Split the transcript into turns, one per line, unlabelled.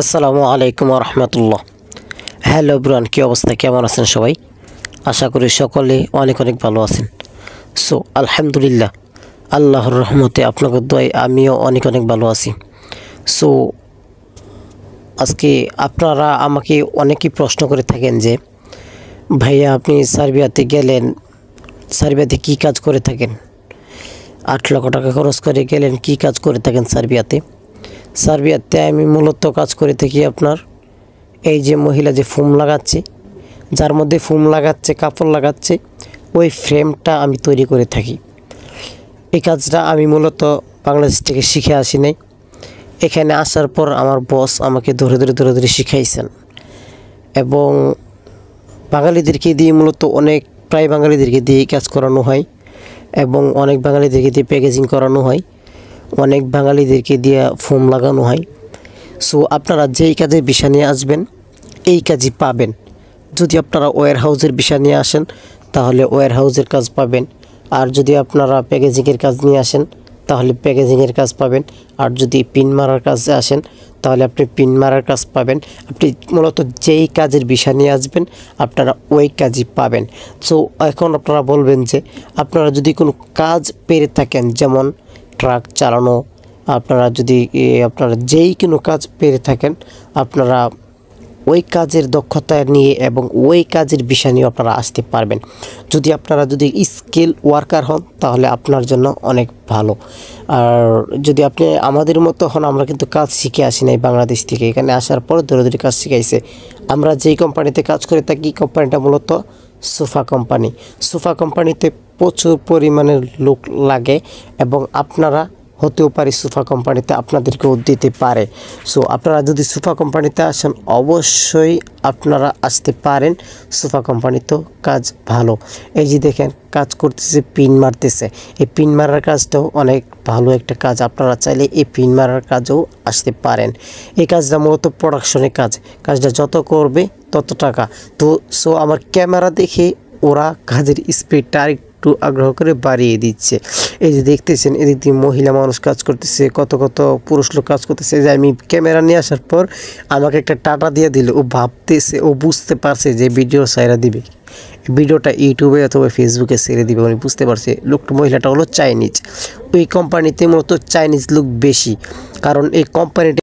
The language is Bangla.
আসসালামু আলাইকুম ওয়া রাহমাতুল্লাহ। হ্যালো এভরিওয়ান, কি অবস্থা, কেমন আছেন সবাই? আশা করি সকলে অনেক অনেক ভালো আছেন। সো আলহামদুলিল্লাহ, আল্লাহর রহমতে আপনাদের দোয়ায় আমিও অনেক অনেক ভালো আছি। সো আজকে আপনারা আমাকে অনেকেই প্রশ্ন করে থাকেন যে ভাইয়া আপনি সার্বিয়াতে গেলেন, সার্বিয়াতে কী কাজ করে থাকেন? 8 লক্ষ টাকা খরচ করে গেলেন, কী কাজ করে থাকেন সার্বিয়াতে? সার্বিয়াতে আমি মূলত কাজ করে থাকি আপনার এই যে মহিলা যে ফোম লাগাচ্ছে, যার মধ্যে ফোম লাগাচ্ছে, কাপড় লাগাচ্ছে, ওই ফ্রেমটা আমি তৈরি করে থাকি। এই কাজটা আমি মূলত বাংলাদেশ থেকে শিখে আসি নাই। এখানে আসার পর আমার বস আমাকে ধরে ধরে শিখাইছেন এবং বাঙালিদেরকে দিয়ে মূলত প্রায় বাঙালিদেরকে দিয়ে কাজ করানো হয় এবং অনেক বাঙালিদেরকে দিয়ে প্যাকেজিং করানো হয়, অনেক বাঙালিদেরকে দিয়ে ফোম লাগানো হয়। সো আপনারা যেই কাজের বিষয় নিয়ে আসবেন এই কাজই পাবেন। যদি আপনারা ওয়্যার হাউসের বিষয় নিয়ে আসেন তাহলে ওয়্যার হাউসের কাজ পাবেন, আর যদি আপনারা প্যাকেজিংয়ের কাজ নিয়ে আসেন তাহলে প্যাকেজিংয়ের কাজ পাবেন, আর যদি পিন মারার কাজে আসেন তাহলে আপনি পিন মারার কাজ পাবেন। আপনি মূলত যেই কাজের বিষয় নিয়ে আসবেন আপনারা ওই কাজই পাবেন। সো এখন আপনারা বলবেন যে আপনারা যদি কোনো কাজ পেরে থাকেন, যেমন ট্রাক চালানো, আপনারা যদি আপনারা যেই কোনো কাজ পেরে থাকেন আপনারা ওই কাজের দক্ষতা নিয়ে এবং ওই কাজের বিষয় নিয়ে আপনারা আসতে পারবেন। আপনারা যদি স্কিল ওয়ার্কার হন তাহলে আপনার জন্য অনেক ভালো। আর যদি আপনি আমাদের মতো হন, আমরা কিন্তু কাজ শিখে আসি নাই বাংলাদেশ থেকে, এখানে আসার পর ধরে কাজ শিখাইছে। আমরা যেই কোম্পানিতে কাজ করে থাকি কোম্পানিটা মূলত সোফা কোম্পানি। সোফা কোম্পানিতে প্রচুর পরিমাণে লোক লাগে এবং আপনারা হতেও পারে সোফা কোম্পানিতে আপনাদেরকেও দিতে পারে। সো আপনারা যদি সোফা কোম্পানিতে আসেন অবশ্যই আপনারা আসতে পারেন। সোফা কোম্পানিতেও কাজ ভালো। এই যে দেখেন কাজ করতেছে, পিন মারতেছে। এই পিন মারার কাজটাও অনেক ভালো একটা কাজ। আপনারা চাইলে এই পিন মারার কাজও আসতে পারেন। এই কাজটা মূলত প্রোডাকশনের কাজ, কাজটা যত করবে তত টাকা। তো সো আমার ক্যামেরা দেখে ওরা কাজের স্পিডটা একটু আগ্রহ করে বাড়িয়ে দিচ্ছে। এই যে দেখতেছেন এদিক দিয়ে মহিলা মানুষ কাজ করতেছে, কত পুরুষ লোক কাজ করতেছে। যে আমি ক্যামেরা নিয়ে আসার পর আমাকে একটা টাটা দিয়ে দিল, ও ভাবতেছে, ও বুঝতে পারছে যে ভিডিও সাইরা দিবে, ভিডিওটা ইউটিউবে অথবা ফেসবুকে ছেড়ে দিবে। উনি বুঝতে পারছে মহিলাটা হলো চাইনিজ। ওই কোম্পানিতে মূলত চাইনিজ লোক বেশি, কারণ এই কোম্পানিটা